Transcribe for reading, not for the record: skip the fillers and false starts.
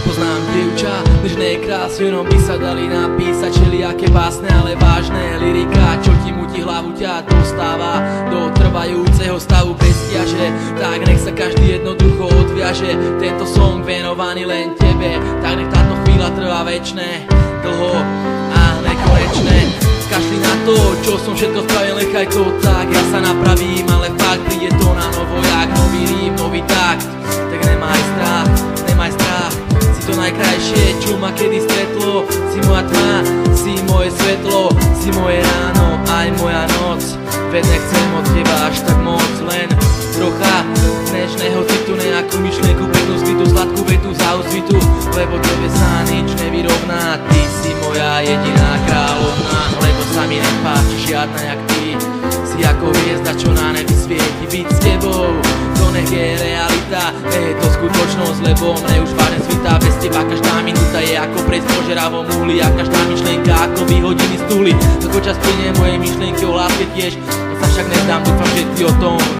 Poznám dievča, bežné krásy, no by sa dali napísať všelijaké básne, ale vážne lyrika, čo ti mutí hlavu, ťa dostáva do trvajúceho stavu bez ťaže. Tak nech sa každý jednoducho odviaže, tento song venovaný len tebe. Tak nech táto chvíľa trvá večné, dlho a nekonečné. Kašli na to, čo som všetko spravil, nechaj to tak, ja sa napravím, ale fakt príde to na novo, jak nový rím, nový takt. Tak nemaj strach, nemaj strach, si to najkrajšie, čo ma kedy stretlo. Si moja tma, si moje svetlo, si moje ráno, aj moja noc. Veď nechcem od teba až tak moc, len trocha dnešného citu, nejakú myšlienku, peknú skrytú, sladkú vetu za úsvitu, lebo tebe sa nič nevyrovná. Ty si moja jediná kráľovná, lebo sa mi nepáči žiadna jak ty. Si ako hviezda, čo na nebi svieti, byť s tebou, to nech je realita, je to skutočnosť, lebo mne už vážne svitá. Bez teba každá minúta je ako prejsť po žeravom uhli, a každá myšlienka ako vyhodiny z tuhly. Ako čas plynie moje myšlienky o láske tiež, to sa však nezdám, dúfam, že ty o tom